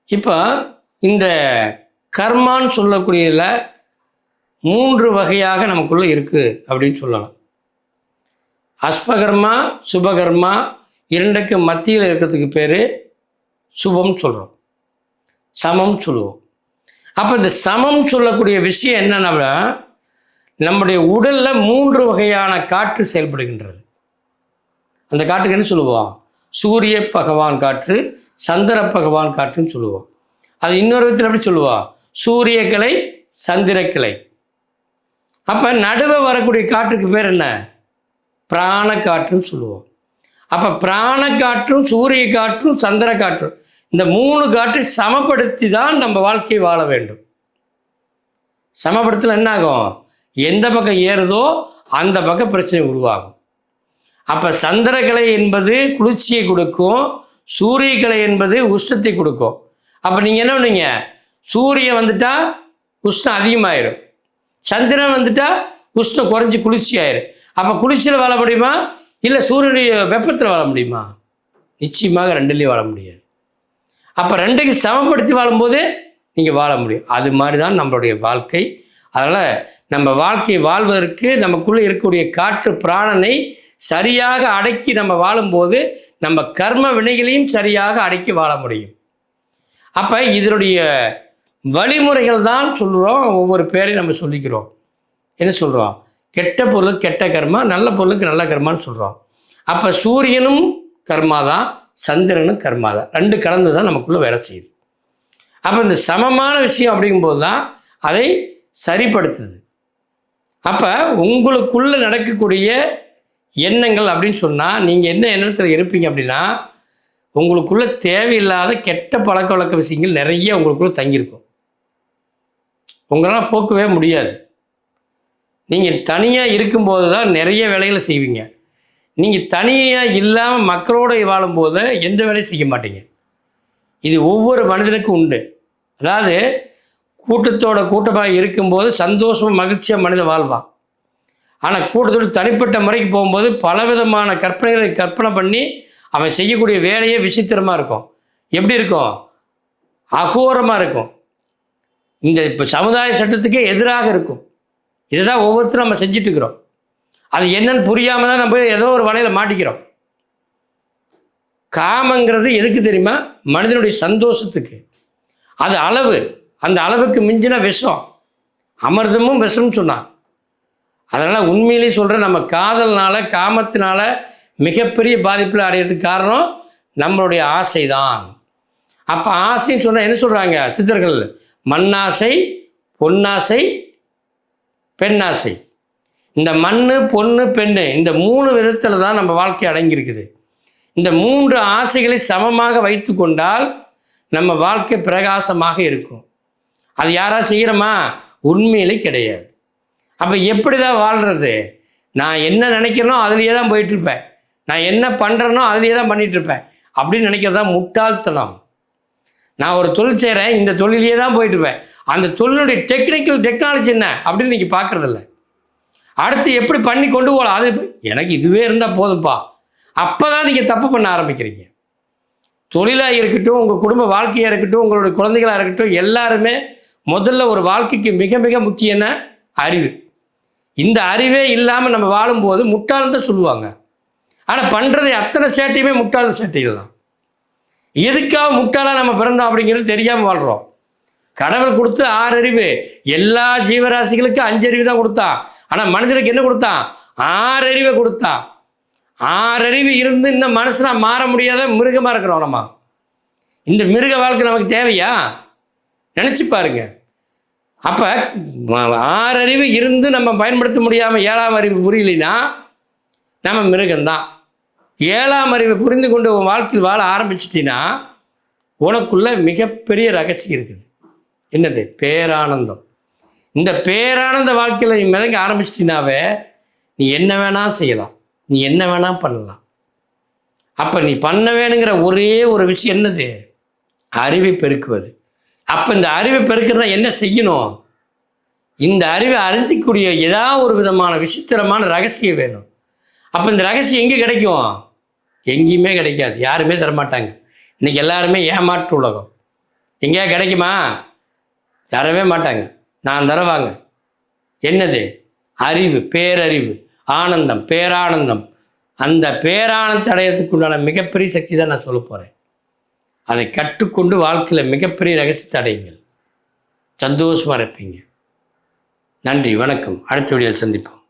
இப்போ இந்த கர்மான்னு சொல்லக்கூடியதில் 3 வகையாக நமக்குள்ளே இருக்குது அப்படின்னு சொல்லலாம். அஸ்பகர்மா, சுபகர்மா, இரண்டுக்கு மத்தியில் இருக்கிறதுக்கு பேர் சுபம் சொல்கிறோம், சமம் சொல்லுவோம். அப்போ இந்த சமம் சொல்லக்கூடிய விஷயம் என்னென்னா, நம்முடைய உடலில் 3 வகையான காற்று செயல்படுகின்றது. அந்த காற்றுக்கு என்ன சொல்லுவோம்? சூரிய பகவான் காற்று, சந்திர பகவான் காற்றுன்னு சொல்லுவோம். அது இன்னொரு விதத்தில் எப்படி சொல்லுவோம்? சூரிய கிளை, சந்திர கிளை. அப்போ நடுவே வரக்கூடிய காற்றுக்கு பேர் என்ன? பிராண காற்றுன்னு சொல்லுவோம். அப்போ பிராண காற்றும், சூரிய காற்றும், சந்திர காற்றும், இந்த 3 காற்றை சமப்படுத்தி தான் நம்ம வாழ்க்கையை வாழ வேண்டும். சமப்படுத்தல என்ன ஆகும்? எந்த பக்கம் ஏறுதோ அந்த பக்கம் பிரச்சனை உருவாகும். அப்போ சந்திரகலை என்பது குளிர்ச்சியை கொடுக்கும், சூரிய கலை என்பது உஷ்ணத்தை கொடுக்கும். அப்போ நீங்கள் என்ன பண்ணுவீங்க? சூரியன் வந்துட்டா உஷ்ணம் அதிகமாயிரும், சந்திரன் வந்துட்டா உஷ்ணம் குறைஞ்சி குளிர்ச்சி ஆயிரும். அப்போ குளிர்ச்சியில் வாழ முடியுமா? இல்லை சூரியனுடைய வெப்பத்தில் வாழ முடியுமா? நிச்சயமாக 2லேயும் வாழ முடியாது. அப்போ 2க்கு சமப்படுத்தி வாழும்போது நீங்கள் வாழ முடியும். அது மாதிரி தான் நம்மளுடைய வாழ்க்கை. அதனால் நம்ம வாழ்க்கையை வாழ்வதற்கு நமக்குள்ளே இருக்கக்கூடிய காற்று பிராணனை சரியாக அடக்கி நம்ம வாழும்போது நம்ம கர்ம வினைகளையும் சரியாக அடக்கி வாழ முடியும். அப்போ இதனுடைய வழிமுறைகள் தான் சொல்கிறோம். ஒவ்வொரு பேரையும் நம்ம சொல்லிக்கிறோம். என்ன சொல்கிறோம்? கெட்ட பொருளுக்கு கெட்ட கர்மா, நல்ல பொருளுக்கு நல்ல கர்மான்னு சொல்கிறோம். அப்போ சூரியனும் கர்மா தான், சந்திரனும் கர்மா தான், 2 கலந்து தான் நமக்குள்ளே வேலை செய்யுது. அப்போ இந்த சமமான விஷயம் அப்படிங்கும்போது தான் அதை சரிப்படுத்துது. அப்போ உங்களுக்குள்ளே நடக்கக்கூடிய எண்ணங்கள் அப்படின்னு சொன்னால், நீங்கள் என்ன எண்ணத்தில் இருப்பீங்க அப்படின்னா, உங்களுக்குள்ளே தேவையில்லாத கெட்ட பழக்க வழக்க விஷயங்கள் நிறைய உங்களுக்குள்ளே தங்கியிருக்கும். உங்களால் போக்கவே முடியாது. நீங்கள் தனியாக இருக்கும்போது தான் நிறைய வேலைகளை செய்வீங்க. நீங்கள் தனியாக இல்லாமல் மக்களோடு வாழும்போது எந்த வேலையும் செய்ய மாட்டீங்க. இது ஒவ்வொரு மனிதனுக்கும் உண்டு. அதாவது கூட்டமாக இருக்கும்போது சந்தோஷமாக மகிழ்ச்சியாக மனிதன் வாழ்வான். ஆனால் கூட்டத்தோடு தனிப்பட்ட முறைக்கு போகும்போது பலவிதமான கற்பனைகளை கற்பனை பண்ணி அவன் செய்யக்கூடிய வேலையே விசித்திரமாக இருக்கும். எப்படி இருக்கும்? அகோரமாக இருக்கும். இந்த இப்போ சமுதாய சட்டத்துக்கே எதிராக இருக்கும். இதுதான் ஒவ்வொருத்தரும் நம்ம செஞ்சிட்ருக்கிறோம். அது என்னன்னு புரியாமல் தான் நம்ம ஏதோ ஒரு வலையில் மாட்டிக்கிறோம். காமங்கிறது எதுக்கு தெரியுமா? மனிதனுடைய சந்தோஷத்துக்கு. அது அளவு, அந்த அளவுக்கு மிஞ்சின விஷம், அமிர்தமும் விஷம்னு சொன்னான். அதனால் உண்மையிலேயே சொல்கிறேன், நம்ம காதல்னால காமத்தினால மிகப்பெரிய பாதிப்பில் அடையிறதுக்கு காரணம் நம்மளுடைய ஆசை தான். அப்போ ஆசைன்னு சொன்னால் என்ன சொல்கிறாங்க சித்தர்கள்? மண்ணாசை, பொன்னாசை, பெண்ணாசை. இந்த மண், பொண்ணு, பெண்ணு, இந்த 3 விதத்தில் தான் நம்ம வாழ்க்கை அடங்கியிருக்குது. இந்த 3 ஆசைகளை சமமாக வைத்து கொண்டால் நம்ம வாழ்க்கை பிரகாசமாக இருக்கும். அது யாராவது செய்கிறோமா? உண்மையிலே கிடையாது. அப்போ எப்படி தான் வாழ்கிறது? நான் என்ன நினைக்கிறேனோ அதுலேயே தான் போயிட்டுருப்பேன், நான் என்ன பண்ணுறேனோ அதுலேயே தான் பண்ணிகிட்ருப்பேன் அப்படின்னு நினைக்கிறது தான் முட்டாள்தனம். நான் ஒரு தொழில் செய்கிறேன், இந்த தொழிலையே தான் போயிட்டுருப்பேன், அந்த தொழிலுடைய டெக்னாலஜி என்ன அப்படின்னு நீங்கள் பார்க்குறதில்ல. அடுத்து எப்படி பண்ணி கொண்டு போகலாம், அது எனக்கு இதுவே இருந்தால் போதும்ப்பா, அப்போ தான் நீங்கள் தப்பு பண்ண ஆரம்பிக்கிறீங்க. தொழிலாக இருக்கட்டும், உங்கள் குடும்ப வாழ்க்கையாக இருக்கட்டும், உங்களுடைய குழந்தைகளாக இருக்கட்டும், எல்லாருமே முதல்ல ஒரு வாழ்க்கைக்கு மிக மிக முக்கியமான அறிவு. இந்த அறிவே இல்லாமல் நம்ம வாழும்போது முட்டாள்னு தான் சொல்லுவாங்க. ஆனால் பண்ணுறது அத்தனை சேட்டையுமே முட்டாள் சேட்டைகள் தான். எதுக்காக முட்டாளாக நம்ம பிறந்தோம் அப்படிங்கிறது தெரியாமல் வாழ்கிறோம். கடவுள் கொடுத்து 6 அறிவு, எல்லா ஜீவராசிகளுக்கும் 5 அறிவு தான் கொடுத்தான். ஆனால் மனிதனுக்கு என்ன கொடுத்தான்? 6 அறிவை கொடுத்தான். 6 அறிவு இருந்து இன்னும் மனுஷனாக மாற முடியாத மிருகமாக இருக்கிறோம் நம்ம. இந்த மிருக வாழ்க்கை நமக்கு தேவையா? நினச்சி பாருங்க. அப்போ 6 அறிவு இருந்து நம்ம பயன்படுத்த முடியாமல் 7ஆம் அறிவு புரியலைன்னா நம்ம மிருகம்தான். 7ஆம் அறிவை புரிந்து கொண்டு உன் வாழ்க்கையில் வாழ ஆரம்பிச்சிட்டின்னா உனக்குள்ள மிகப்பெரிய ரகசியம் இருக்குது. என்னது? பேரானந்தம். இந்த பேரானந்த வாழ்க்கையில் நீ மிதங்க ஆரம்பிச்சிட்டினாவே நீ என்ன வேணால் செய்யலாம், நீ என்ன வேணால் பண்ணலாம். அப்போ நீ பண்ண வேணுங்கிற ஒரே ஒரு விஷயம் என்னது? அறிவை பெருக்குவது. அப்போ இந்த அறிவை பெருக்கிறதா என்ன செய்யணும்? இந்த அறிவை அறிஞ்சிக்கூடிய ஏதாவது ஒரு விதமான விசித்திரமான ரகசியம் வேணும். அப்போ இந்த ரகசியம் எங்கே கிடைக்கும்? எங்கேயுமே கிடைக்காது, யாருமே தரமாட்டாங்க. இன்றைக்கி எல்லாருமே ஏமாற்று உலகம். எங்கேயா கிடைக்குமா? தரவே மாட்டாங்க. நான் தரவாங்க. என்னது? அறிவு, பேரறிவு, ஆனந்தம், பேரானந்தம். அந்த பேரானந்தத்தை அடையிறதுக்கு உண்டான மிகப்பெரிய சக்தி தான் நான் சொல்ல போகிறேன். அதை கற்றுக்கொண்டு வாழ்க்கையில் மிகப்பெரிய ரகசியத்தை அடையுங்கள். சந்தோஷமாக இருப்பீங்க. நன்றி, வணக்கம். அடுத்த வீடியோவில் சந்திப்போம்.